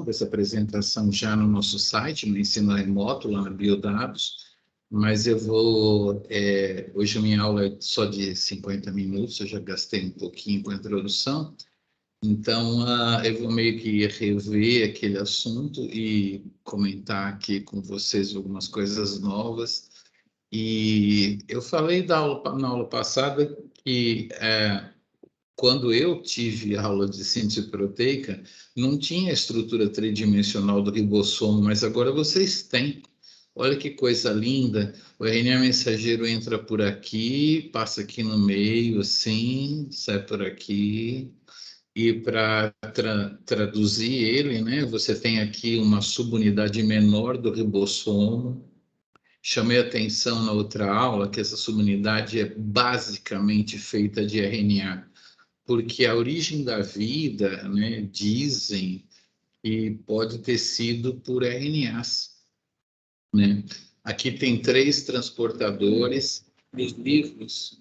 dessa apresentação já no nosso site, no ensino remoto, lá na Biodados, mas eu vou... hoje a minha aula é só de 50 minutos, eu já gastei um pouquinho com a introdução, então eu vou meio que rever aquele assunto e comentar aqui com vocês algumas coisas novas. E eu falei na aula passada que quando eu tive aula de síntese proteica, não tinha a estrutura tridimensional do ribossomo, mas agora vocês têm. Olha que coisa linda. O RNA mensageiro entra por aqui, passa aqui no meio, assim, sai por aqui. E para traduzir ele, né, você tem aqui uma subunidade menor do ribossomo. Chamei atenção na outra aula que essa subunidade é basicamente feita de RNA, porque a origem da vida, né, dizem que pode ter sido por RNAs, né? Aqui tem 3 transportadores. Nos livros,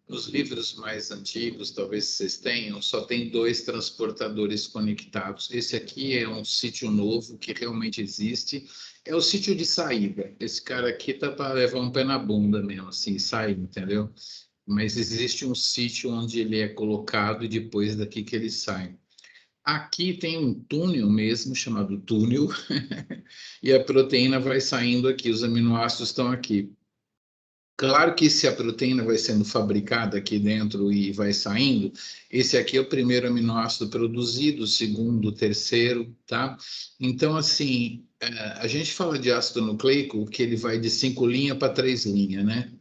nos livros mais antigos, talvez vocês tenham, só tem 2 transportadores conectados. Esse aqui é um sítio novo que realmente existe. É o sítio de saída. Esse cara aqui tá para levar um pé na bunda mesmo, assim, sair, entendeu? Mas existe um sítio onde ele é colocado e depois daqui que ele sai. Aqui tem um túnel mesmo, chamado túnel, e a proteína vai saindo aqui, os aminoácidos estão aqui. Claro que se a proteína vai sendo fabricada aqui dentro e vai saindo, esse aqui é o primeiro aminoácido produzido, o segundo, o terceiro, tá? Então, assim, a gente fala de ácido nucleico, que ele vai de 5 linhas para 3 linhas, né?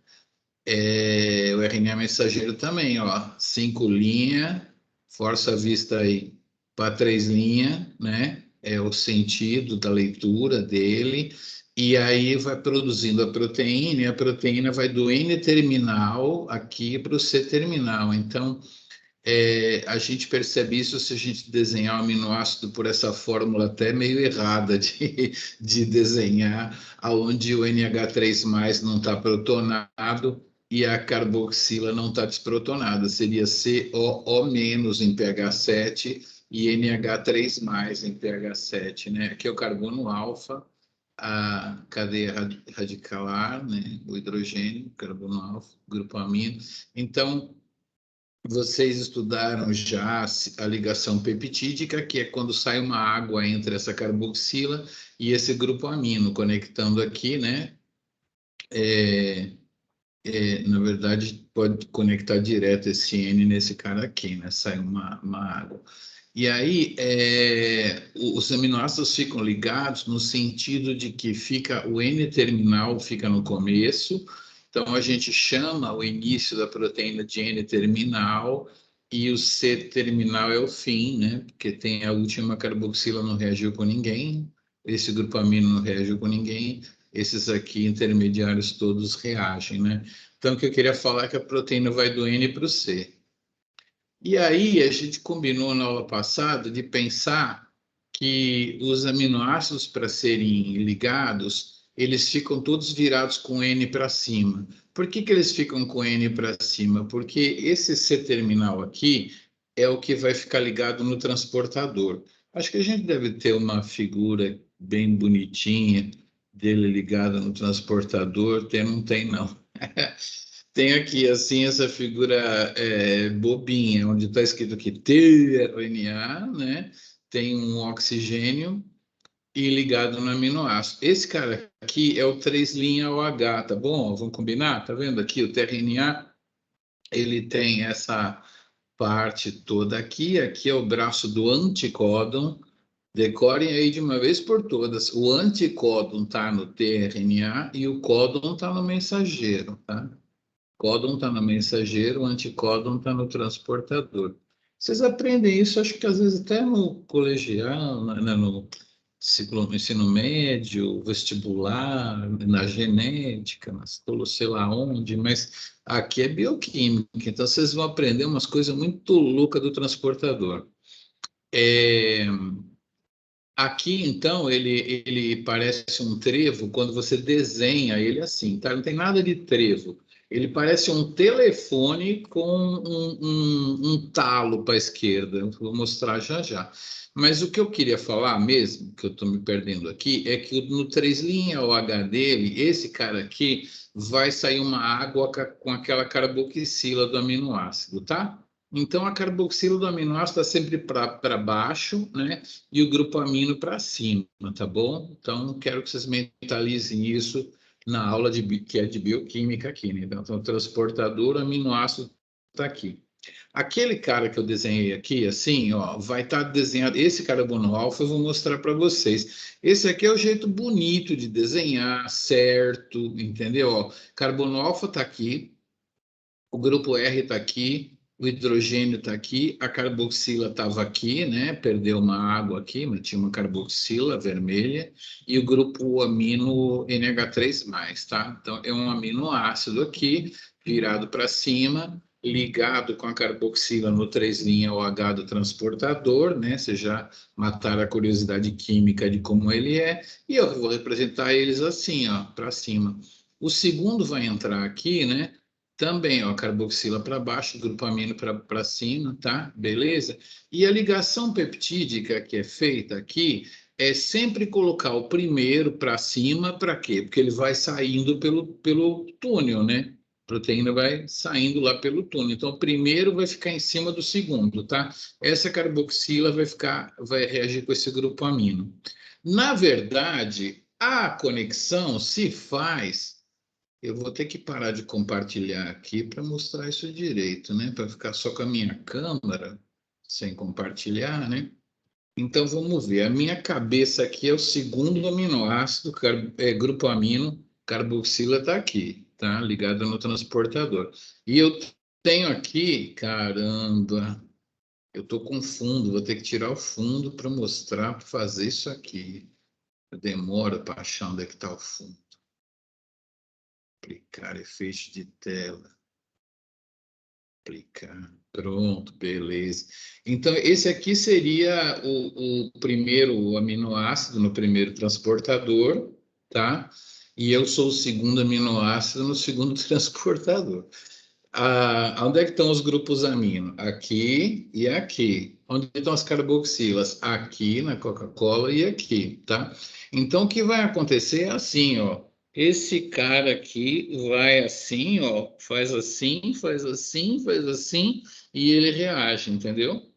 O RNA mensageiro também, ó, 5 linhas, força a vista aí para 3 linhas, né? É o sentido da leitura dele, e aí vai produzindo a proteína, e a proteína vai do N-terminal aqui para o C-terminal. Então, a gente percebe isso se a gente desenhar o aminoácido por essa fórmula até meio errada de desenhar, aonde o NH3+ não está protonado e a carboxila não está desprotonada. Seria COO- em pH 7 e NH3+ em pH 7, né? Aqui é o carbono alfa, a cadeia radicalar, né? O hidrogênio, carbono alfa, grupo amino. Então, vocês estudaram já a ligação peptídica, que é quando sai uma água entre essa carboxila e esse grupo amino, conectando aqui, né? Na verdade, pode conectar direto esse N nesse cara aqui, né? Sai uma água. E aí, os aminoácidos ficam ligados no sentido de que fica o N-terminal fica no começo, então a gente chama o início da proteína de N-terminal e o C-terminal é o fim, né? Porque tem a última carboxila não reagiu com ninguém, esse grupo amino não reagiu com ninguém, esses aqui intermediários todos reagem, né? Então, o que eu queria falar é que a proteína vai do N para o C. E aí, a gente combinou na aula passada de pensar que os aminoácidos, para serem ligados, eles ficam todos virados com N para cima. Por que eles ficam com N para cima? Porque esse C-terminal aqui é o que vai ficar ligado no transportador. Acho que a gente deve ter uma figura bem bonitinha dele ligado no transportador. Não tem, não. Tem aqui, assim, essa figura bobinha, onde está escrito aqui tRNA, né? Tem um oxigênio e ligado no aminoácido. Esse cara aqui é o 3' OH, tá bom? Vamos combinar? Tá vendo aqui? O tRNA, ele tem essa parte toda aqui. Aqui é o braço do anticódon. Decorem aí de uma vez por todas. O anticódon está no tRNA e o códon está no mensageiro, tá? Códon está no mensageiro, o anticódon está no transportador. Vocês aprendem isso, acho que às vezes até no colegial, no ensino médio, vestibular, na genética, sei lá onde, mas aqui é bioquímica, então vocês vão aprender umas coisas muito loucas do transportador. Aqui, então, ele parece um trevo quando você desenha ele assim, tá? Não tem nada de trevo. Ele parece um telefone com um talo para a esquerda. Eu vou mostrar já já. Mas o que eu queria falar mesmo, que eu estou me perdendo aqui, é que no 3' OH dele, esse cara aqui, vai sair uma água com aquela carboxila do aminoácido, tá? Então, a carboxila do aminoácido está sempre para baixo, né? E o grupo amino para cima, tá bom? Então, quero que vocês mentalizem isso na aula que é de bioquímica aqui, né? Então, o transportador aminoácido está aqui. Aquele cara que eu desenhei aqui, assim, ó, vai estar desenhado. Esse carbono alfa eu vou mostrar para vocês. Esse aqui é o jeito bonito de desenhar, certo, entendeu? Ó, carbono alfa está aqui, o grupo R está aqui, o hidrogênio está aqui, a carboxila estava aqui, né? Perdeu uma água aqui, mas tinha uma carboxila vermelha, e o grupo amino NH3+, tá? Então, é um aminoácido aqui, virado para cima, ligado com a carboxila no 3' OH do transportador, né? Vocês já mataram a curiosidade química de como ele é, e eu vou representar eles assim, ó, para cima. O segundo vai entrar aqui, né? Também, ó, carboxila para baixo, grupo amino para cima, tá? Beleza? E a ligação peptídica que é feita aqui é sempre colocar o primeiro para cima, para quê? Porque ele vai saindo pelo túnel, né? A proteína vai saindo lá pelo túnel. Então, o primeiro vai ficar em cima do segundo, tá? Essa carboxila vai reagir com esse grupo amino. Na verdade, a conexão se faz. Eu vou ter que parar de compartilhar aqui para mostrar isso direito, né? Para ficar só com a minha câmera, sem compartilhar, né? Então vamos ver. A minha cabeça aqui é o segundo aminoácido, grupo amino, carboxila está aqui, tá? Ligado no transportador. E eu tenho aqui, caramba, eu estou com fundo, vou ter que tirar o fundo para mostrar, para fazer isso aqui. Demora para achar onde é que está o fundo. Aplicar efeito de tela. Aplicar. Pronto, beleza. Então, esse aqui seria o primeiro aminoácido no primeiro transportador, tá? E eu sou o segundo aminoácido no segundo transportador. Onde é que estão os grupos amino? Aqui e aqui. Onde estão as carboxilas? Aqui na Coca-Cola e aqui, tá? Então, o que vai acontecer é assim, ó. Esse cara aqui vai assim, ó, faz assim, faz assim, faz assim, e ele reage, entendeu?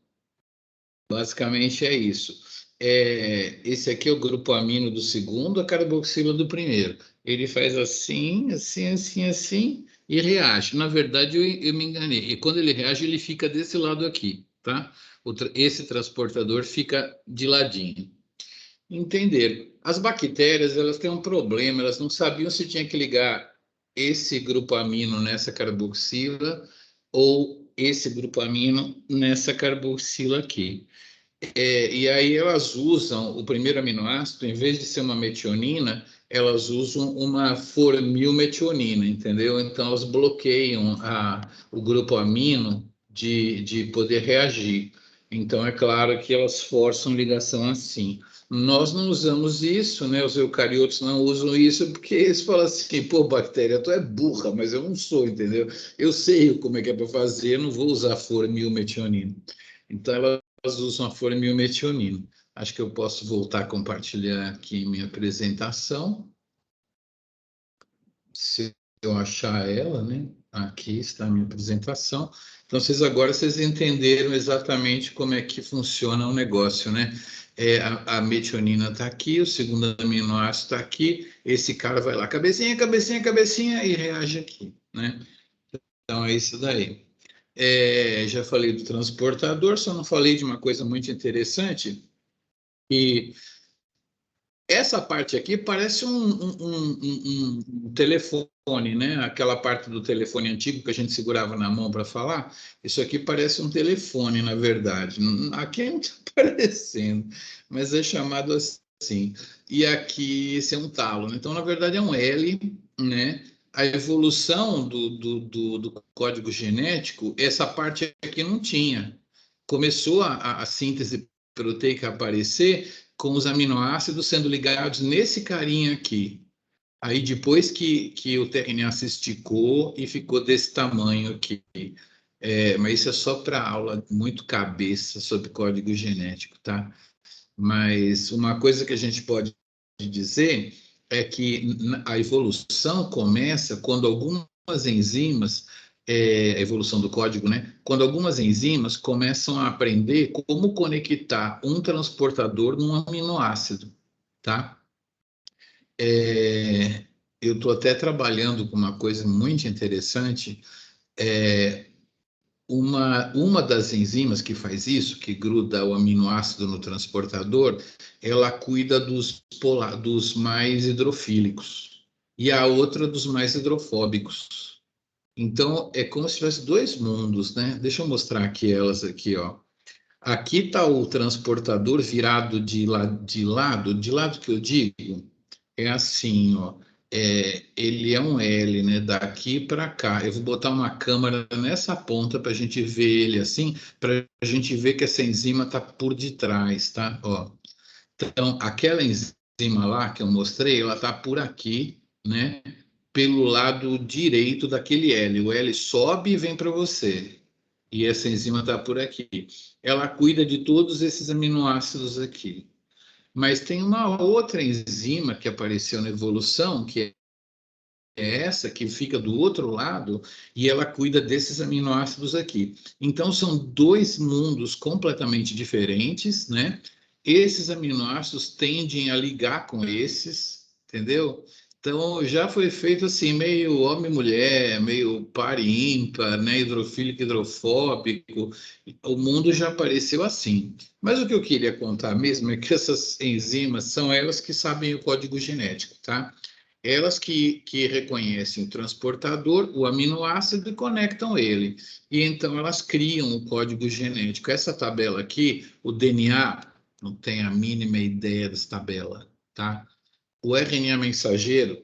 Basicamente é isso. Esse aqui é o grupo amino do segundo, a carboxila do primeiro. Ele faz assim, assim, assim, assim e reage. Na verdade, eu me enganei. E quando ele reage, ele fica desse lado aqui, tá? Esse transportador fica de ladinho. Entender. As bactérias, elas têm um problema, elas não sabiam se tinha que ligar esse grupo amino nessa carboxila ou esse grupo amino nessa carboxila aqui. E aí elas usam o primeiro aminoácido, em vez de ser uma metionina, elas usam uma formilmetionina, entendeu? Então elas bloqueiam o grupo amino de poder reagir. Então é claro que elas forçam ligação assim. Nós não usamos isso, né? Os eucariotos não usam isso porque eles falam assim, pô, bactéria, tu é burra, mas eu não sou, entendeu? Eu sei como é que é para fazer, eu não vou usar formilmetionina. Então elas usam a formilmetionina. Acho que eu posso voltar a compartilhar aqui minha apresentação, se eu achar ela, né? Aqui está a minha apresentação. Então, vocês entenderam exatamente como é que funciona o negócio, né? A metionina está aqui, o segundo aminoácido está aqui, esse cara vai lá, cabecinha, cabecinha, cabecinha, e reage aqui, né? Então, é isso daí. Já falei do transportador, só não falei de uma coisa muito interessante, e essa parte aqui parece um telefone, né? Aquela parte do telefone antigo que a gente segurava na mão para falar. Isso aqui parece um telefone, na verdade. Aqui não está parecendo, mas é chamado assim. E aqui esse é um talo, né? Então, na verdade, é um L, né? A evolução do código genético, essa parte aqui não tinha. Começou a síntese proteica a aparecer com os aminoácidos sendo ligados nesse carinha aqui. Aí depois que o tRNA se esticou e ficou desse tamanho aqui. Mas isso é só para aula muito cabeça sobre código genético, tá? Mas uma coisa que a gente pode dizer é que a evolução começa quando algumas enzimas, a evolução do código, né? Quando algumas enzimas começam a aprender como conectar um transportador num aminoácido, tá? É, eu estou até trabalhando com uma coisa muito interessante. É, uma das enzimas que faz isso, que gruda o aminoácido no transportador, ela cuida dos mais hidrofílicos e a outra dos mais hidrofóbicos. Então, é como se tivesse dois mundos, né? Deixa eu mostrar aqui elas aqui, ó. Aqui está o transportador virado de lado que eu digo, é assim, ó. Ele é um L, né? Daqui para cá. Eu vou botar uma câmera nessa ponta para a gente ver ele assim, para a gente ver que essa enzima está por detrás, tá? Ó. Então, aquela enzima lá que eu mostrei, ela está por aqui, né? Pelo lado direito daquele L. O L sobe e vem para você. E essa enzima está por aqui. Ela cuida de todos esses aminoácidos aqui. Mas tem uma outra enzima que apareceu na evolução, que é essa que fica do outro lado, e ela cuida desses aminoácidos aqui. Então, são dois mundos completamente diferentes, né? Esses aminoácidos tendem a ligar com esses, entendeu? Então, já foi feito assim, meio homem-mulher, meio par e ímpar, né? Hidrofílico, hidrofóbico. O mundo já apareceu assim. Mas o que eu queria contar mesmo é que essas enzimas são elas que sabem o código genético, tá? Elas que reconhecem o transportador, o aminoácido e conectam ele. E então elas criam o código genético. Essa tabela aqui, o DNA, não tem a mínima ideia dessa tabela, tá? O RNA mensageiro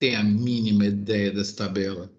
tem a mínima ideia dessa tabela.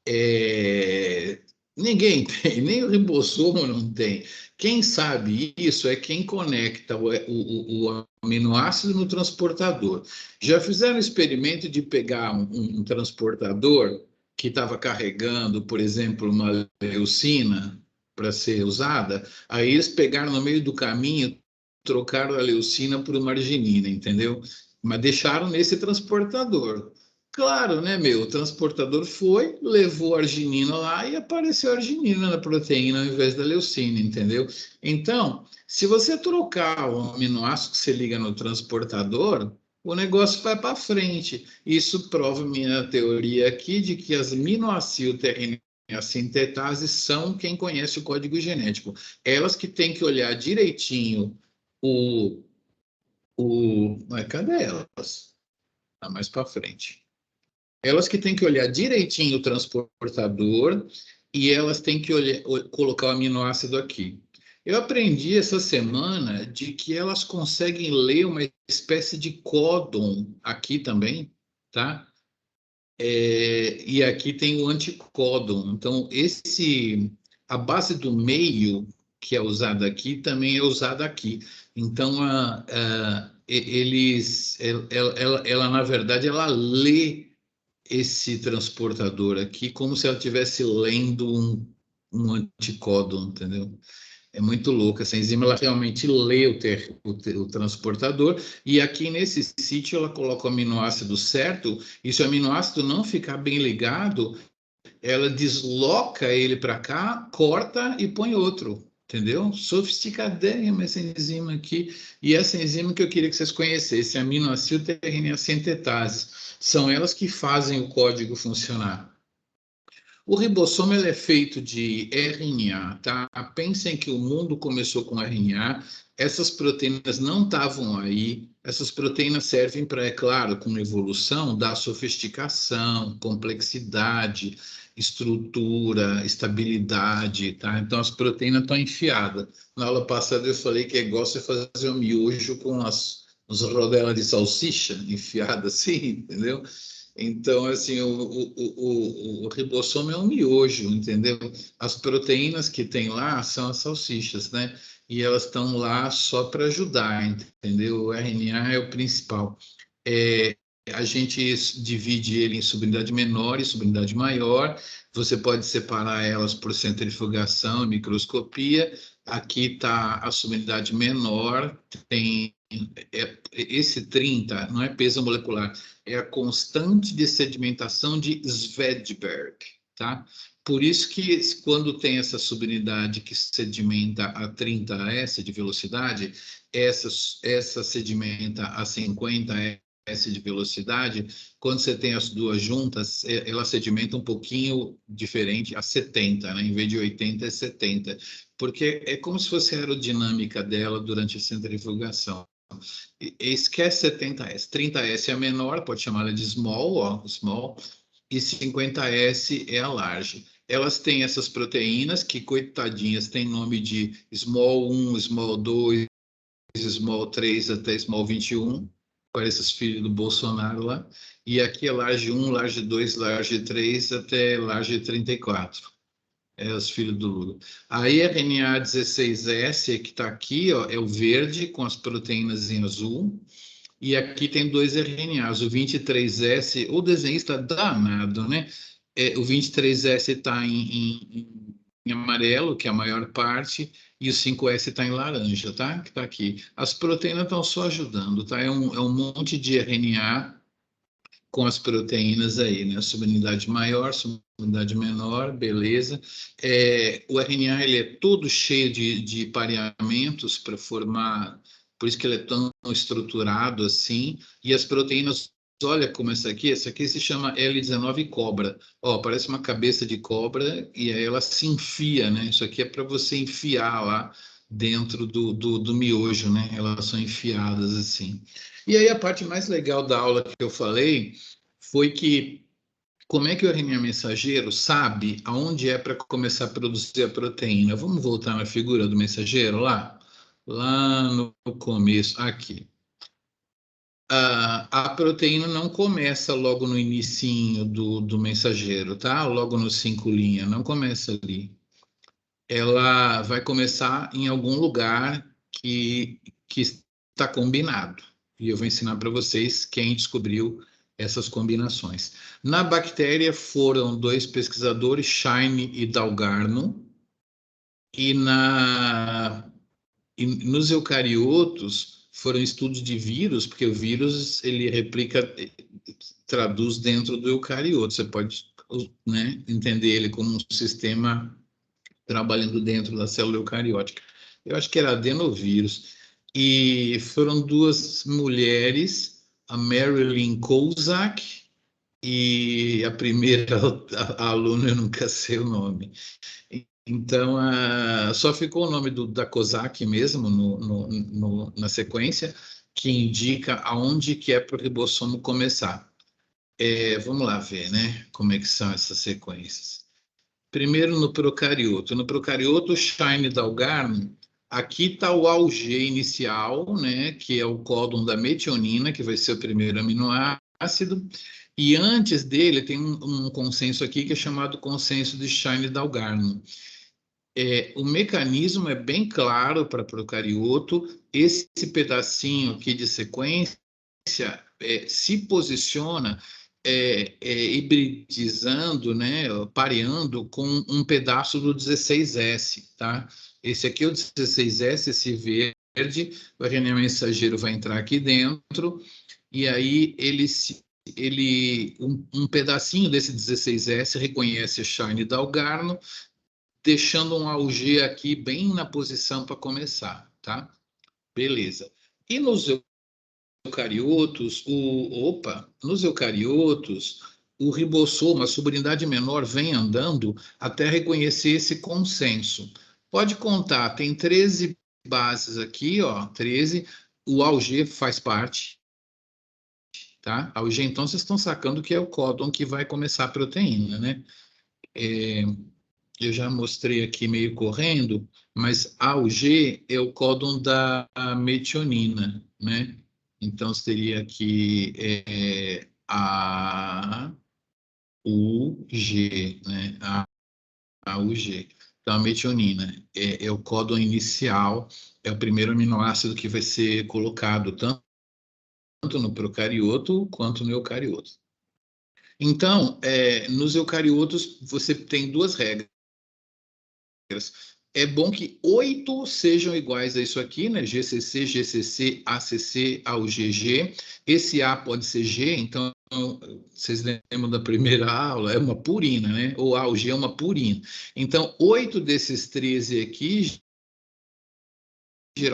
É, ninguém tem, nem o ribossomo não tem. Quem sabe isso é quem conecta o aminoácido no transportador. Já fizeram o experimento de pegar um transportador que estava carregando, por exemplo, uma leucina para ser usada, aí eles pegaram no meio do caminho, trocaram a leucina por uma arginina, entendeu? Mas deixaram nesse transportador. Claro, né, meu? O transportador foi, levou a arginina lá e apareceu a arginina na proteína ao invés da leucina, entendeu? Então, se você trocar o aminoácido que você liga no transportador, o negócio vai para frente. Isso prova minha teoria aqui de que as aminoacilterina sintetases são quem conhece o código genético. Elas que têm que olhar direitinho o. Cadê elas? Tá mais para frente. Elas que têm que olhar direitinho o transportador e elas têm que colocar o aminoácido aqui. Eu aprendi essa semana de que elas conseguem ler uma espécie de códon aqui também, tá? E aqui tem o anticódon. Então, a base do meio que é usada aqui também é usada aqui. Então, ela, na verdade, ela lê esse transportador aqui como se ela estivesse lendo um anticódon, entendeu? É muito louco. Essa enzima ela realmente lê o transportador e aqui nesse sítio ela coloca o aminoácido certo e se o aminoácido não ficar bem ligado, ela desloca ele para cá, corta e põe outro. Entendeu? Sofisticadérrima essa enzima aqui. E essa enzima que eu queria que vocês conhecessem, aminoacilterina sintetase. São elas que fazem o código funcionar. O ribossomo ele é feito de RNA, tá? Pensem que o mundo começou com RNA, essas proteínas não estavam aí, essas proteínas servem para, é claro, com evolução, dar sofisticação, complexidade, estrutura, estabilidade, tá? Então as proteínas estão enfiadas. Na aula passada eu falei que é igual você fazer um miojo com as rodelas de salsicha enfiadas assim, entendeu? Então, assim, o ribossomo é um miojo, entendeu? As proteínas que tem lá são as salsichas, né? E elas estão lá só para ajudar, entendeu? O RNA é o principal. a gente divide ele em subunidade menor e subunidade maior. Você pode separar elas por centrifugação e microscopia. Aqui está a subunidade menor, tem esse 30, não é peso molecular, é a constante de sedimentação de Svedberg, tá? Por isso que quando tem essa subunidade que sedimenta a 30S de velocidade, essa sedimenta a 50S de velocidade, quando você tem as duas juntas, ela sedimenta um pouquinho diferente, a 70, né? Em vez de 80, é 70, porque é como se fosse a aerodinâmica dela durante a centrifugação. Esquece 70S. 30S é a menor, pode chamar ela de small, ó, small, e 50S é a large. Elas têm essas proteínas que, coitadinhas, têm nome de small 1, small 2, small 3 até small 21, parece os filhos do Bolsonaro lá. E aqui é large 1, large 2, large 3 até large 34. Os filhos do Lula. Aí RNA 16S, que está aqui, ó, é o verde com as proteínas em azul. E aqui tem dois RNAs, o 23S, o desenhista danado, né? O 23S está em amarelo, que é a maior parte, e o 5S está em laranja, tá? Que está aqui. As proteínas estão só ajudando, tá? É um monte de RNA com as proteínas aí, né? Subunidade maior, subunidade menor, beleza. O RNA ele é todo cheio de pareamentos para formar, por isso que ele é tão estruturado assim. E as proteínas, olha como essa aqui se chama L19 cobra. Ó, parece uma cabeça de cobra e aí ela se enfia, né? Isso aqui é para você enfiar lá dentro do miojo, né? Elas são enfiadas assim. E aí a parte mais legal da aula que eu falei foi que como é que o RNA mensageiro sabe aonde é para começar a produzir a proteína? Vamos voltar na figura do mensageiro lá? Lá no começo, aqui. A proteína não começa logo no inicinho do mensageiro, tá? Logo no 5' não começa ali. Ela vai começar em algum lugar que está combinado. E eu vou ensinar para vocês quem descobriu essas combinações. Na bactéria foram dois pesquisadores, Shine e Dalgarno, e, nos eucariotos foram estudos de vírus, porque o vírus ele replica, traduz dentro do eucarioto. Você pode, né, entender ele como um sistema trabalhando dentro da célula eucariótica. Eu acho que era adenovírus. E foram duas mulheres, a Marilyn Kozak e a primeira a aluna, eu nunca sei o nome. Então, só ficou o nome da Kozak mesmo na sequência, que indica aonde que é para o ribossomo começar. Vamos lá ver, né, como é que são essas sequências. Primeiro no procarioto. No procarioto, Shine Dalgarno, aqui está o Aug inicial, né, que é o códon da metionina, que vai ser o primeiro aminoácido. E antes dele tem um consenso aqui que é chamado consenso de Shine Dalgarno. O mecanismo é bem claro para procarioto. Esse pedacinho aqui de sequência se posiciona hibridizando, né, pareando com um pedaço do 16S, tá? Esse aqui é o 16S, esse verde, o RNA mensageiro vai entrar aqui dentro, e aí um pedacinho desse 16S reconhece a Shine Dalgarno, deixando um Aug aqui bem na posição para começar, tá? Beleza. E nos eucariotos, nos eucariotos, o ribossomo, a subunidade menor, vem andando até reconhecer esse consenso. Pode contar, tem 13 bases aqui, ó, 13. O Aug faz parte, tá? Aug, então, vocês estão sacando que é o códon que vai começar a proteína, né? Eu já mostrei aqui meio correndo, mas AUG é o códon da metionina, né? Então, seria aqui AUG, né? AUG. Então, a metionina é o códon inicial, é o primeiro aminoácido que vai ser colocado tanto no procarioto quanto no eucarioto. Então, nos eucariotos, você tem duas regras. É bom que 8 sejam iguais a isso aqui, né? GCC, GCC, ACC, ao GG. Esse A pode ser G, então vocês lembram da primeira aula? É uma purina, né? Ou A ou G é uma purina. Então, 8 desses 13 aqui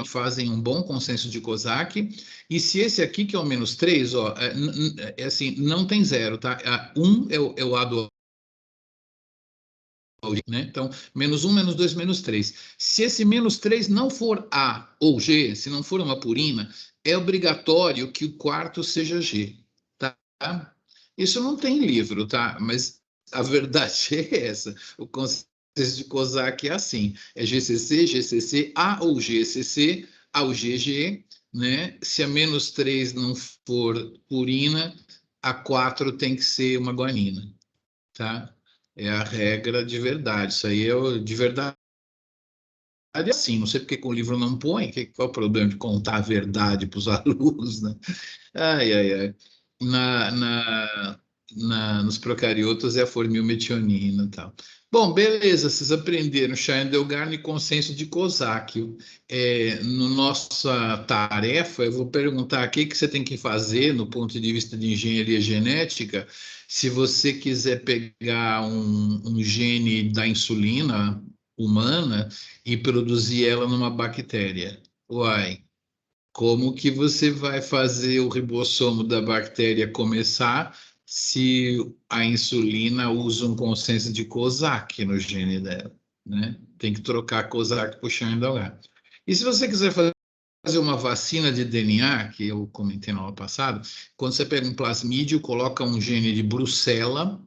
fazem um bom consenso de Kozak. E se esse aqui, que é o -3, ó, assim, não tem zero, tá? 1 é o A do, né? Então, -1, -2, -3. Se esse -3 não for A ou G, se não for uma purina, é obrigatório que o quarto seja G, tá? Isso não tem livro, tá? Mas a verdade é essa. O conceito de Kozak é assim: é GCC, GCC, A ou GCC, A ou GG, né? Se a -3 não for purina, a 4 tem que ser uma guanina, tá? É a regra de verdade. Isso aí é de verdade assim. Não sei porque que o livro não põe. Qual é o problema de contar a verdade para os alunos, né? Ai, ai, ai. Na, na, nos procariotos é a formilmetionina e tal. Bom, beleza, vocês aprenderam Schindelgarn e consenso de Kozak. No nossa tarefa, eu vou perguntar o que você tem que fazer no ponto de vista de engenharia genética, se você quiser pegar um gene da insulina humana e produzir ela numa bactéria. Uai, como que você vai fazer o ribossomo da bactéria começar se a insulina usa um consenso de Kozak no gene dela, né? Tem que trocar Kozak por Schindelgar. E se você quiser fazer uma vacina de DNA, que eu comentei na aula passada, quando você pega um plasmídio, coloca um gene de Brucella,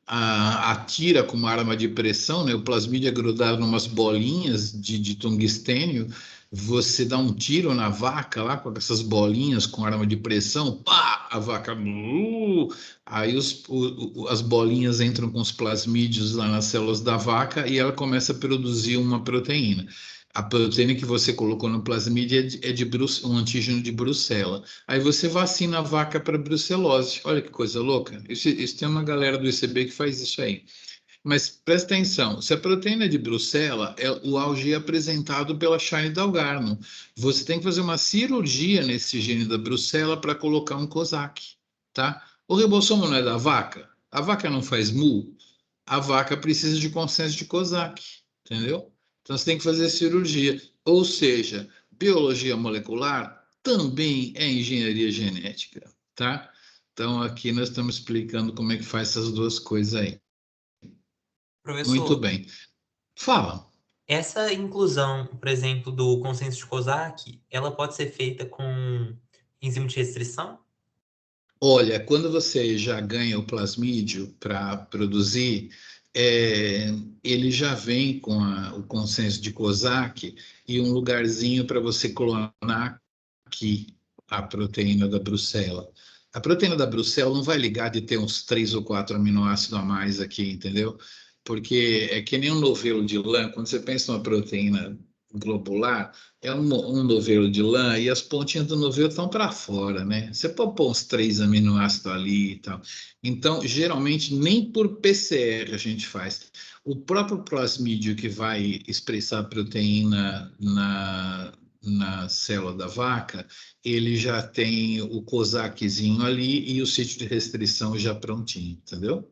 atira com uma arma de pressão, né? O plasmídio é grudado em umas bolinhas de tungstênio, você dá um tiro na vaca lá com essas bolinhas com arma de pressão, pá, a vaca, aí as bolinhas entram com os plasmídios lá nas células da vaca e ela começa a produzir uma proteína. A proteína que você colocou no plasmídio um antígeno de Brucella. Aí você vacina a vaca para brucelose. Olha que coisa louca. Isso tem uma galera do ICB que faz isso aí. Mas presta atenção, se a proteína de Brucella, o auge é apresentado pela Shine-Dalgarno. Você tem que fazer uma cirurgia nesse gene da Brucella para colocar um Kozak, tá? O ribossomo não é da vaca? A vaca não faz mu? A vaca precisa de consenso de Kozak, entendeu? Então você tem que fazer cirurgia. Ou seja, biologia molecular também é engenharia genética, tá? Então aqui nós estamos explicando como é que faz essas duas coisas aí. Muito Professor, bem. Fala. essa inclusão, por exemplo, do consenso de Kozak, ela pode ser feita com enzima de restrição? Olha, quando você já ganha o plasmídio para produzir, ele já vem com o consenso de Kozak e um lugarzinho para você clonar aqui a proteína da Brucella. A proteína da Brucella não vai ligar de ter uns 3 ou 4 aminoácidos a mais aqui, entendeu? Porque é que nem um novelo de lã, quando você pensa numa proteína globular, é um novelo de lã e as pontinhas do novelo estão para fora, né? Você pode pôr uns 3 aminoácidos ali e tal. Então, geralmente, nem por PCR a gente faz. O próprio plasmídio que vai expressar a proteína na célula da vaca, ele já tem o COSACzinho ali e o sítio de restrição já prontinho, entendeu?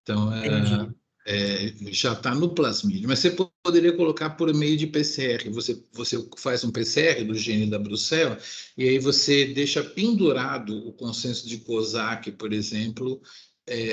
Então, Entendi. já está no plasmídio, mas você poderia colocar por meio de PCR. Você faz um PCR do gene da Brucella e aí você deixa pendurado o consenso de Kozak, por exemplo,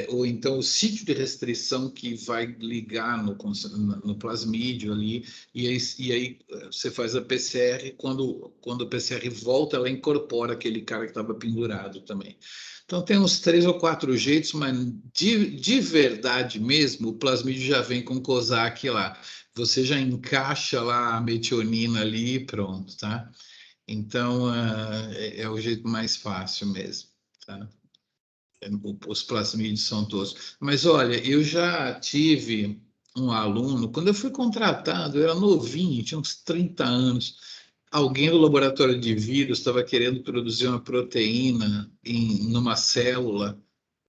ou então o sítio de restrição que vai ligar no plasmídio ali, e aí você faz a PCR, quando a PCR volta, ela incorpora aquele cara que estava pendurado também. Então, tem uns 3 ou 4 jeitos, mas de verdade mesmo, o plasmídio já vem com COSAC lá. Você já encaixa lá a metionina ali e pronto, tá? Então, é o jeito mais fácil mesmo, tá? Os plasmídios são todos. Mas, olha, eu já tive um aluno, quando eu fui contratado, eu era novinho, tinha uns 30 anos. alguém do laboratório de vírus estava querendo produzir uma proteína numa célula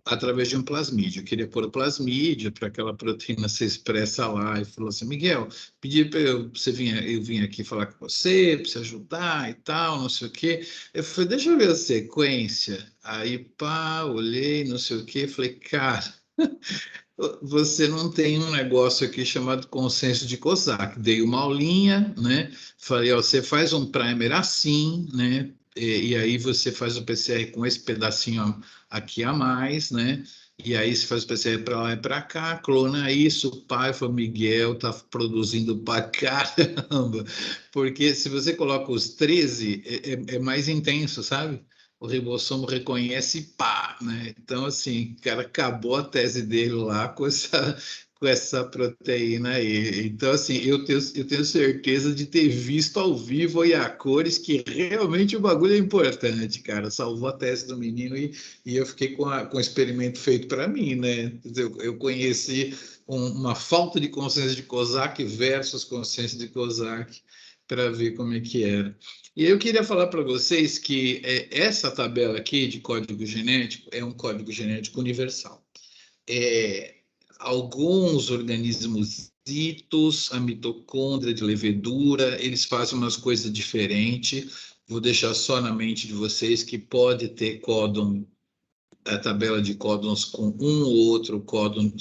através de um plasmídio. Eu queria pôr o plasmídio para aquela proteína ser expressa lá. E falou assim, Miguel, pedi para você vir, eu vim aqui falar com você, para você ajudar e tal, não sei o quê. Eu falei, deixa eu ver a sequência. Aí, pá, olhei, não sei o quê, falei, cara, você não tem um negócio aqui chamado consenso de Kozak. Dei uma aulinha, né? Falei, ó, você faz um primer assim, né? E aí você faz o PCR com esse pedacinho aqui a mais, né? E aí você faz o PCR para lá e para cá, clona isso, o pai foi Miguel, tá produzindo pra caramba. Porque se você coloca os 13, é mais intenso, sabe? O ribossomo reconhece e pá, né? Então, assim, o cara acabou a tese dele lá com essa proteína aí. Então, assim, eu tenho certeza de ter visto ao vivo e a cores que realmente o bagulho é importante, cara. Salvou a tese do menino e eu fiquei com o experimento feito para mim, né? Eu conheci uma falta de consciência de Kozak versus consciência de Kozak para ver como é que era. E eu queria falar para vocês que essa tabela aqui de código genético é um código genético universal. É, alguns organismos, a mitocôndria de levedura, eles fazem umas coisas diferentes. Vou deixar só na mente de vocês que pode ter códon, a tabela de códons com um ou outro códon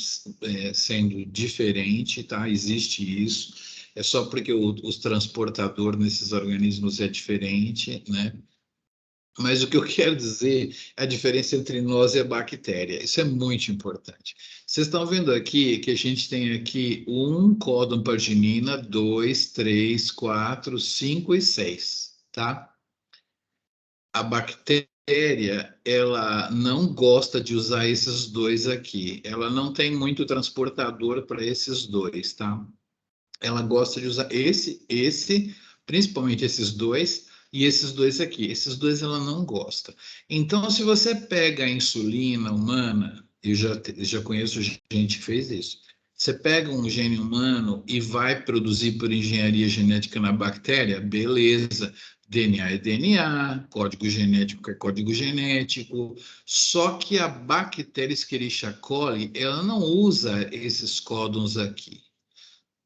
sendo diferente, tá? Existe isso. É só porque os transportador nesses organismos é diferente, né? Mas o que eu quero dizer é a diferença entre nós e a bactéria. Isso é muito importante. Vocês estão vendo aqui que a gente tem aqui um códon para arginina, 2, 3, 4, 5 e 6, tá? A bactéria, ela não gosta de usar esses dois aqui. Ela não tem muito transportador para esses dois, tá? Ela gosta de usar principalmente esses dois e esses dois aqui. Esses dois ela não gosta. Então, se você pega a insulina humana, eu já conheço gente que fez isso. Você pega um gene humano e vai produzir por engenharia genética na bactéria, beleza. DNA é DNA, código genético é código genético. Só que a bactéria Escherichia coli, ela não usa esses códons aqui.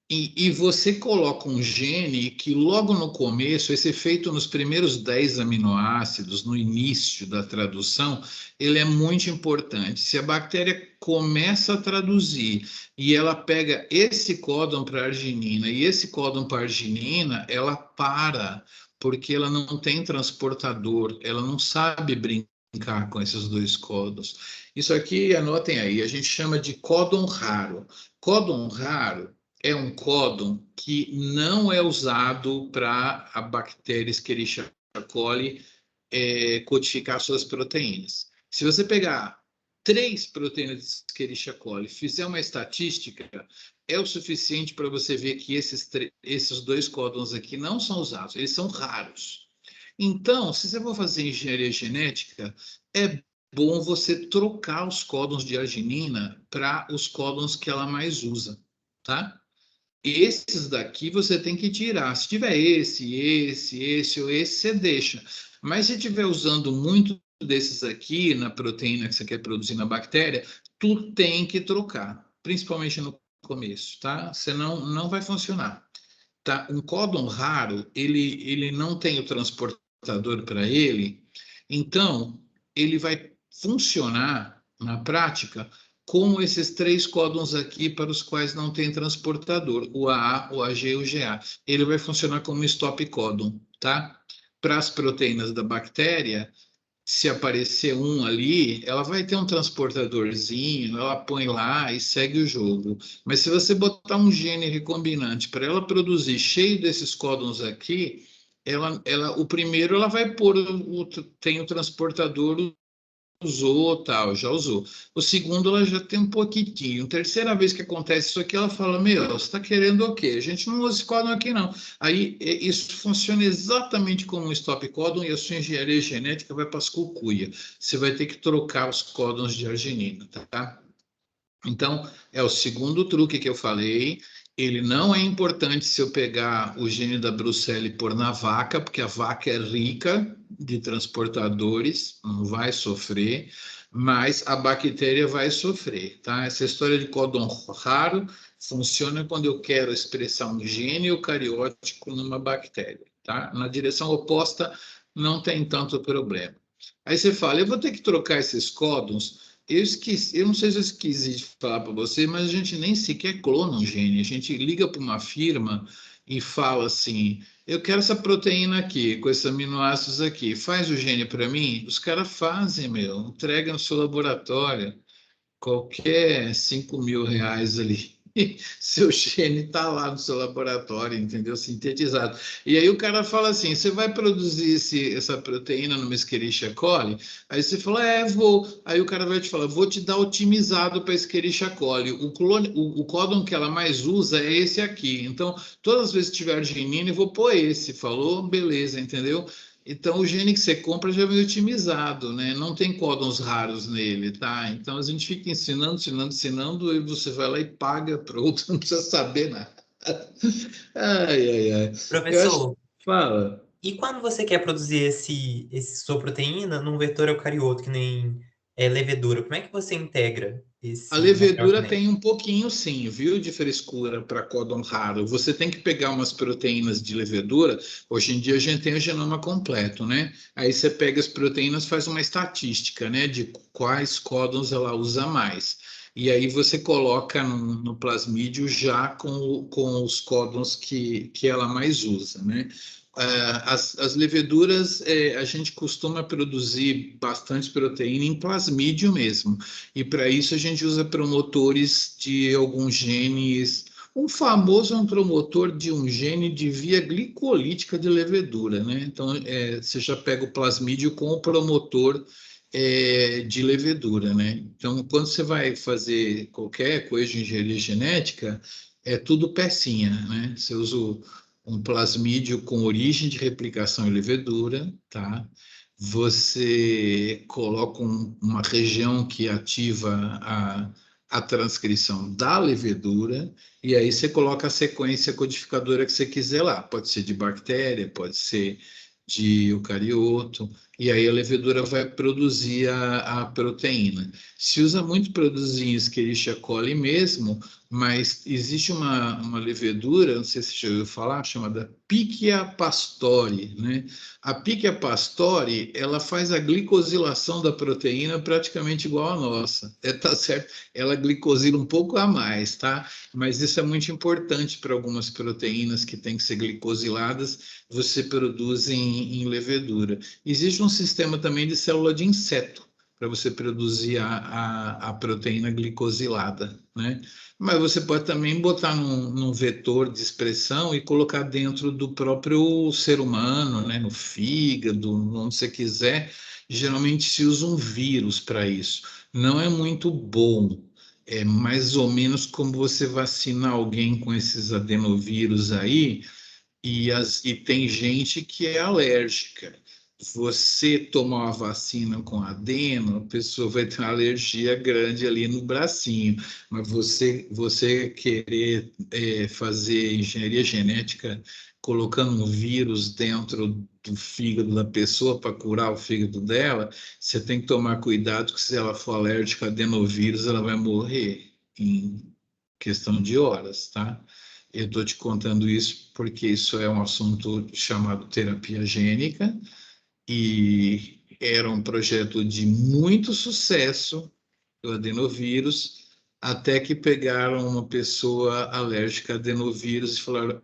E você coloca um gene que logo no começo, esse efeito nos primeiros 10 aminoácidos, no início da tradução, ele é muito importante. Se a bactéria começa a traduzir e ela pega esse códon para arginina e esse códon para arginina, ela para, porque ela não tem transportador, ela não sabe brincar com esses dois códons. Isso aqui, anotem aí, a gente chama de códon raro. Códon raro é um códon que não é usado para a bactéria Escherichia coli codificar suas proteínas. Se você pegar 3 proteínas de Escherichia coli, fizer uma estatística, é o suficiente para você ver que esses dois códons aqui não são usados, eles são raros. Então, se você for fazer engenharia genética, é bom você trocar os códons de arginina para os códons que ela mais usa, tá? Esses daqui você tem que tirar. Se tiver esse ou esse, você deixa. Mas se estiver usando muito desses aqui na proteína que você quer produzir na bactéria, tu tem que trocar, principalmente no começo, tá? Senão não vai funcionar. Tá? Um códon raro, ele não tem o transportador para ele, então ele vai funcionar na prática como esses 3 códons aqui para os quais não tem transportador, o AA, o AG e o GA. Ele vai funcionar como stop códon, tá? Para as proteínas da bactéria, se aparecer um ali, ela vai ter um transportadorzinho, ela põe lá e segue o jogo. Mas se você botar um gene recombinante para ela produzir cheio desses códons aqui, o primeiro ela vai pôr, tem o transportador, usou, tal, já usou. O segundo, ela já tem um pouquinho. Terceira vez que acontece isso aqui, ela fala, meu, você está querendo o quê? A gente não usa esse códon aqui, não. Aí, isso funciona exatamente como um stop códon e a sua engenharia genética vai para as cucuia. Você vai ter que trocar os códons de arginina, tá? Então, é o segundo truque que eu falei. Ele não é importante se eu pegar o gene da brucela e pôr na vaca, porque a vaca é rica de transportadores, não vai sofrer, mas a bactéria vai sofrer, tá? Essa história de códon raro funciona quando eu quero expressar um gene eucariótico numa bactéria, tá? Na direção oposta não tem tanto problema. Aí você fala, eu vou ter que trocar esses códons. Eu esqueci, eu não sei se eu esqueci de falar para você, mas a gente nem sequer clona um gene. A gente liga para uma firma e fala assim: eu quero essa proteína aqui, com esses aminoácidos aqui, faz o gene para mim. Os caras fazem, meu, entrega no seu laboratório, qualquer R$ 5.000 ali. Seu gene está lá no seu laboratório, entendeu? Sintetizado. E aí o cara fala assim: você vai produzir essa proteína numa Escherichia coli? Aí você fala, vou. Aí o cara vai te falar, vou te dar otimizado para Escherichia coli. O códon que ela mais usa é esse aqui. Então, todas as vezes que tiver arginina, eu vou pôr esse. Falou? Beleza, entendeu? Então, o gene que você compra já vem otimizado, né? Não tem códons raros nele, tá? Então, a gente fica ensinando, ensinando, ensinando, e você vai lá e paga, pronto, não precisa saber nada. Ai, ai, ai. Eu acho. Professor, Fala. e quando você quer produzir sua proteína num vetor eucarioto, que nem levedura, como é que você integra A esse material levedura genético? tem um pouquinho, sim, viu, de frescura para códon raro. Você tem que pegar umas proteínas de levedura. Hoje em dia a gente tem o genoma completo, né? Aí você pega as proteínas, faz uma estatística, né, de quais códons ela usa mais. E aí você coloca no plasmídio já com os códons que ela mais usa, né? As leveduras, a gente costuma produzir bastante proteína em plasmídio mesmo. E para isso a gente usa promotores de alguns genes. Um famoso é um promotor de um gene de via glicolítica de levedura, né? Então, você já pega o plasmídio com o promotor de levedura, né? Então, quando você vai fazer qualquer coisa de engenharia genética, é tudo pecinha, né? Você usa um plasmídio com origem de replicação em levedura, tá? Você coloca uma região que ativa a transcrição da levedura, e aí você coloca a sequência codificadora que você quiser lá. Pode ser de bactéria, pode ser de eucarioto, e aí a levedura vai produzir a proteína. Se usa muito produzir em Escherichia coli mesmo, mas existe uma levedura, não sei se você já ouviu falar, chamada Pichia pastori, né? A Pichia pastori, ela faz a glicosilação da proteína praticamente igual à nossa. Tá certo? Ela glicosila um pouco a mais, tá? Mas isso é muito importante para algumas proteínas que têm que ser glicosiladas, você produz em levedura. Existe um sistema também de célula de inseto para você produzir a proteína glicosilada, né? Mas você pode também botar num vetor de expressão e colocar dentro do próprio ser humano, né? No fígado, onde você quiser. Geralmente se usa um vírus para isso. Não é muito bom. É mais ou menos como você vacina alguém com esses adenovírus aí, e tem gente que é alérgica. Você tomar uma vacina com adeno, a pessoa vai ter uma alergia grande ali no bracinho. Mas você querer fazer engenharia genética colocando um vírus dentro do fígado da pessoa para curar o fígado dela, você tem que tomar cuidado que se ela for alérgica a adenovírus, ela vai morrer em questão de horas, tá? Eu estou te contando isso porque isso é um assunto chamado terapia gênica e era um projeto de muito sucesso do adenovírus, até que pegaram uma pessoa alérgica a adenovírus e falaram,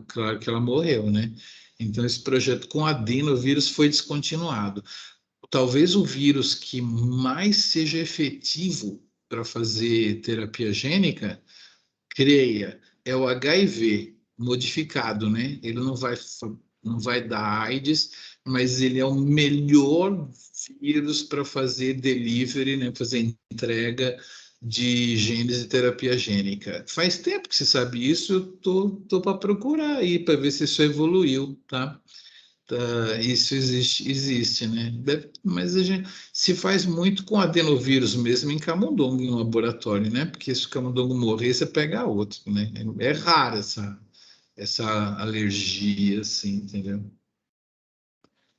claro que ela morreu, né? Então, esse projeto com adenovírus foi descontinuado. Talvez o vírus que mais seja efetivo para fazer terapia gênica, creia, é o HIV modificado, né? Ele não vai dar AIDS, mas ele é o melhor vírus para fazer delivery, né? Fazer entrega de genes de terapia gênica. Faz tempo que você sabe isso, eu tô para procurar aí para ver se isso evoluiu, tá? Isso existe, né? Mas a gente se faz muito com adenovírus mesmo em camundongo em laboratório, né? Porque se o camundongo morrer, você pega outro, né? É rara essa alergia, assim, entendeu?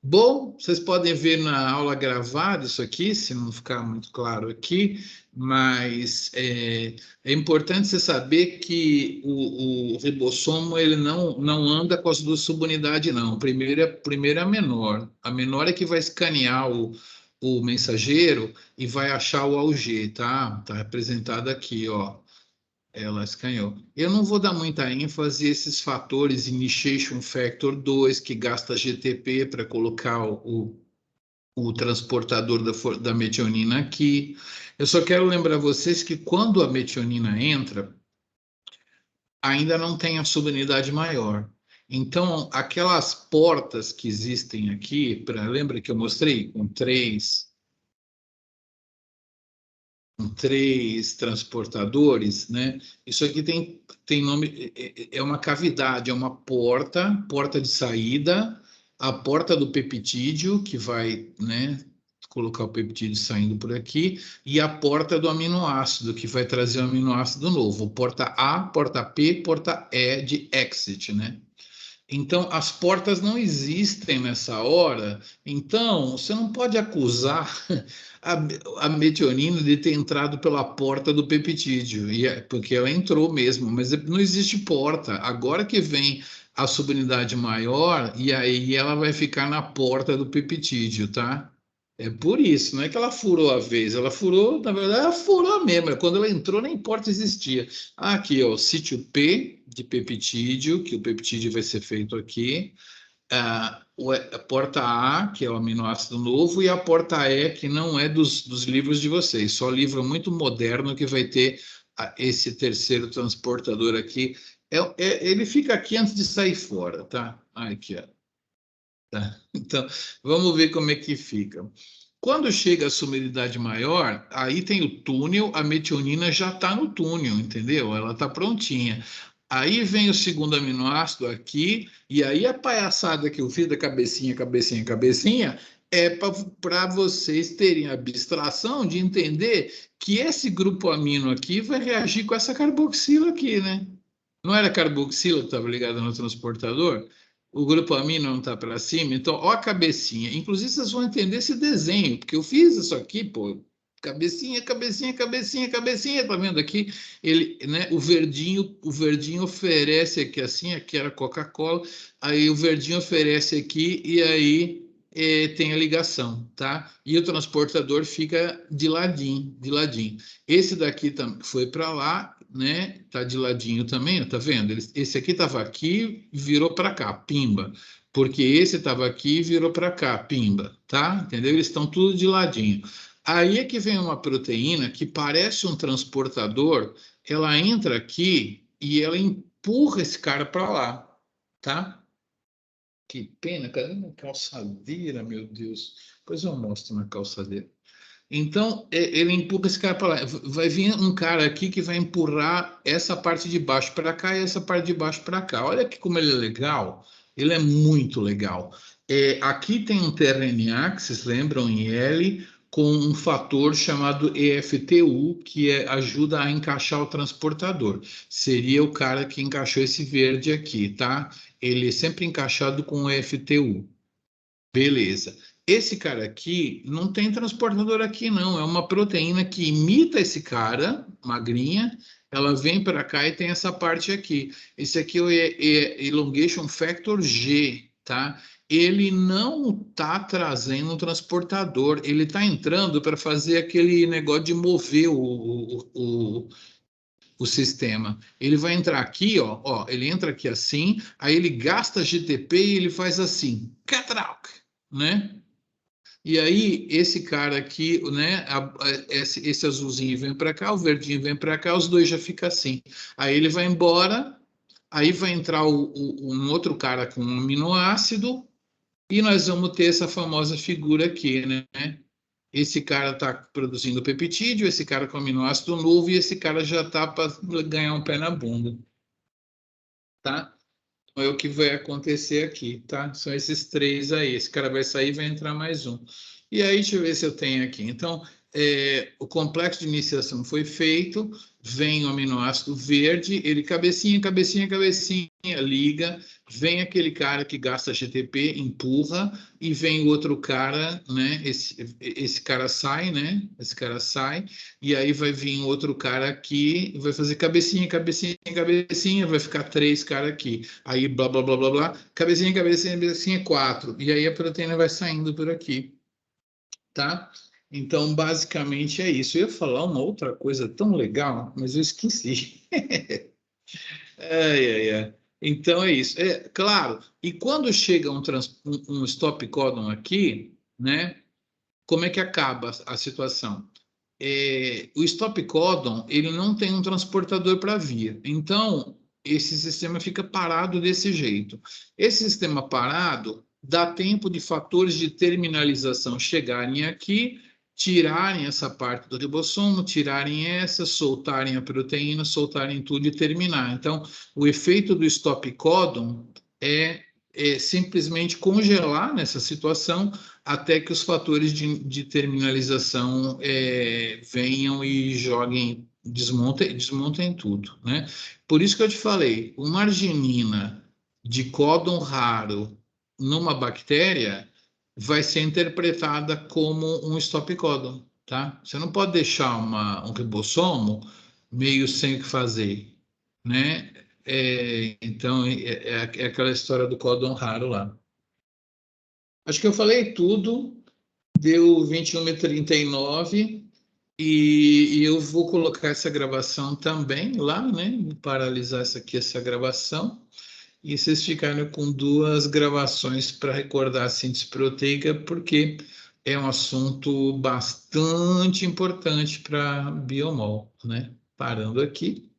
Bom, vocês podem ver na aula gravada isso aqui, se não ficar muito claro aqui, mas é importante você saber que o ribossomo ele não anda com as duas subunidades, não. Primeiro é a menor. A menor é que vai escanear o mensageiro e vai achar o Aug, tá? Está representado aqui, ó. Ela escanhou. Eu não vou dar muita ênfase a esses fatores, initiation factor 2 que gasta GTP para colocar o transportador da metionina aqui. Eu só quero lembrar vocês que quando a metionina entra, ainda não tem a subunidade maior. Então, aquelas portas que existem aqui, lembra que eu mostrei com três transportadores, né? Isso aqui tem nome, é uma cavidade, é uma porta de saída, a porta do peptídeo, que vai, né, colocar o peptídeo saindo por aqui, e a porta do aminoácido, que vai trazer o aminoácido novo. Porta A, porta P, porta E de exit, né? Então, as portas não existem nessa hora, então você não pode acusar a, a metionina de ter entrado pela porta do peptídeo, porque ela entrou mesmo, mas não existe porta. Agora que vem a subunidade maior, e aí ela vai ficar na porta do peptídeo, tá? É por isso, não é que ela furou a vez, ela furou, na verdade, ela furou mesmo. Quando ela entrou, nem porta existia. Aqui, ó, sítio P de peptídeo, que o peptídeo vai ser feito aqui. A porta A, que é o aminoácido novo, e a porta E, que não é dos livros de vocês, só livro muito moderno que vai ter esse terceiro transportador aqui. Ele fica aqui antes de sair fora, tá? Aqui, ó. Tá? Então, vamos ver como é que fica. Quando chega a sumidade maior, aí tem o túnel, a metionina já está no túnel, entendeu? Ela está prontinha. Aí vem o segundo aminoácido aqui, e aí a palhaçada que eu fiz da cabecinha, cabecinha, cabecinha, é para vocês terem a abstração de entender que esse grupo amino aqui vai reagir com essa carboxila aqui, né? Não era carboxila que estava ligada no transportador? O grupo amino não está para cima, então, ó a cabecinha. Inclusive, vocês vão entender esse desenho, porque eu fiz isso aqui, pô. Cabecinha, cabecinha, cabecinha, cabecinha, tá vendo aqui? Ele, né, o verdinho oferece aqui assim, aqui era Coca-Cola, aí o verdinho oferece aqui e aí tem a ligação, tá? E o transportador fica de ladinho, de ladinho. Esse daqui foi para lá, né? Tá de ladinho também, ó, tá vendo? Esse aqui estava aqui, virou para cá, pimba. Porque esse estava aqui e virou para cá, pimba, tá? Entendeu? Eles estão tudo de ladinho. Aí é que vem uma proteína que parece um transportador, ela entra aqui e ela empurra esse cara para lá, tá? Que pena, cadê minha calçadeira, meu Deus? Depois eu mostro na calçadeira. Então, ele empurra esse cara para lá. Vai vir um cara aqui que vai empurrar essa parte de baixo para cá e essa parte de baixo para cá. Olha que como ele é legal. Ele é muito legal. Aqui tem um tRNA, que vocês lembram, em L, com um fator chamado EFTU, que ajuda a encaixar o transportador. Seria o cara que encaixou esse verde aqui, tá? Ele é sempre encaixado com o EFTU. Beleza. Esse cara aqui não tem transportador aqui, não. É uma proteína que imita esse cara, magrinha. Ela vem para cá e tem essa parte aqui. Esse aqui é o Elongation Factor G, tá? Ele não está trazendo um transportador. Ele está entrando para fazer aquele negócio de mover o sistema. Ele vai entrar aqui, ó, ele entra aqui assim, aí ele gasta GTP e ele faz assim, catrac, né? E aí, esse cara aqui, né? Esse azulzinho vem para cá, o verdinho vem para cá, os dois já ficam assim. Aí ele vai embora, aí vai entrar um outro cara com um aminoácido, e nós vamos ter essa famosa figura aqui, né? Esse cara está produzindo peptídeo, esse cara com aminoácido novo, e esse cara já está para ganhar um pé na bunda, tá? é o que vai acontecer aqui, tá? São esses três aí. Esse cara vai sair e vai entrar mais um. E aí, deixa eu ver se eu tenho aqui. Então, o complexo de iniciação foi feito, vem o aminoácido verde, ele cabecinha, cabecinha, cabecinha, liga, vem aquele cara que gasta GTP, empurra, e vem o outro cara, né? Esse cara sai, né? Esse cara sai, e aí vai vir outro cara aqui, vai fazer cabecinha, cabecinha, cabecinha, vai ficar três caras aqui. Aí blá, blá, blá, blá, blá, cabecinha, cabecinha, cabecinha, quatro. E aí a proteína vai saindo por aqui, tá? Então, basicamente é isso. Eu ia falar uma outra coisa tão legal, mas eu esqueci. Ai, ai, ai. Então é isso. É claro. E quando chega um stop codon aqui, né? Como é que acaba a situação? O stop codon ele não tem um transportador para via. Então esse sistema fica parado desse jeito. Esse sistema parado dá tempo de fatores de terminalização chegarem aqui, tirarem essa parte do ribossomo, tirarem essa, soltarem a proteína, soltarem tudo e terminar. Então, o efeito do stop codon é simplesmente congelar nessa situação até que os fatores de terminalização venham e joguem, desmontem tudo, né? Por isso que eu te falei, uma arginina de códon raro numa bactéria vai ser interpretada como um stop códon, tá? Você não pode deixar um ribossomo meio sem o que fazer, né? Então, é aquela história do códon raro lá. Acho que eu falei tudo, deu 21h39 e eu vou colocar essa gravação também lá, né? Vou paralisar essa gravação. E vocês ficaram com duas gravações para recordar a síntese proteica, porque é um assunto bastante importante para biomol, né? Parando aqui.